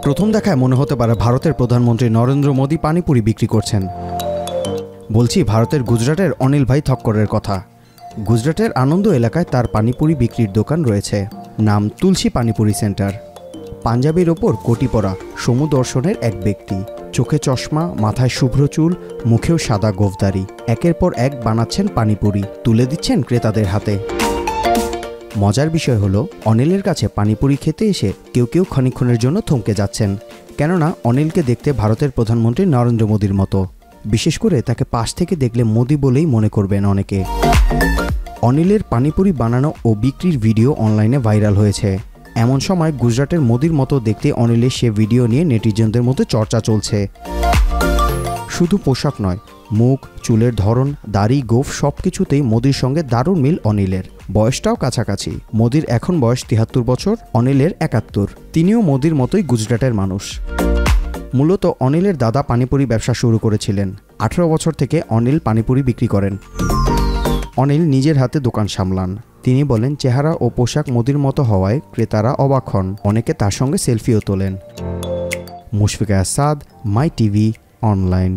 প্রথম দেখায় মনে হতে পারে ভারতের প্রধানমন্ত্রী নরেন্দ্র মোদী পানিপুরি বিক্রি করছেন। বলছি ভারতের গুজরাটের অনিল ভাই থক্করের কথা। গুজরাটের আনন্দ এলাকায় তার পানিপুরি বিক্রির দোকান রয়েছে। নাম তুলসী পানিপুরি সেন্টার। পাঞ্জাবির ওপর কোটি পরা সমুদর্শনের এক ব্যক্তি, চোখে চশমা, মাথায় শুভ্র চুল, মুখেও সাদা গোঁফদাড়ি। একের পর এক বানাচ্ছেন পানিপুরি, তুলে দিচ্ছেন ক্রেতাদের হাতে। মজার বিষয় হলো অনিলের কাছে পানিপুরি খেতে এসে কেউ কেউ ক্ষণিক্ষণের জন্য থমকে যাচ্ছেন, কেননা অনিলকে দেখতে ভারতের প্রধানমন্ত্রী নরেন্দ্র মোদীর মতো। বিশেষ করে তাকে পাশ থেকে দেখলে মোদী বলেই মনে করবেন অনেকে। অনিলের পানিপুরি বানানো ও বিক্রির ভিডিও অনলাইনে ভাইরাল হয়েছে। এমন সময় গুজরাটের মোদীর মতো দেখতে অনিলের সে ভিডিও নিয়ে নেটিজনদের মধ্যে চর্চা চলছে। শুধু পোশাক নয়, মুখ, চুলের ধরন, দাড়ি, গোঁফ সবকিছুতেই মোদীর সঙ্গে দারুণ মিল অনিলের। বয়সটাও কাছাকাছি। মোদীর এখন বয়স ৭৩ বছর, অনিলের ৭১। তিনিও মোদীর মতোই গুজরাটের মানুষ। মূলত অনিলের দাদা পানিপুরি ব্যবসা শুরু করেছিলেন। ১৮ বছর থেকে অনিল পানিপুরি বিক্রি করেন। অনিল নিজের হাতে দোকান সামলান। তিনি বলেন চেহারা ও পোশাক মোদীর মতো হওয়ায় ক্রেতারা অবাক হন, অনেকে তার সঙ্গে সেলফিও তোলেন। মুশফিকা আসাদ, মাই টিভি অনলাইন।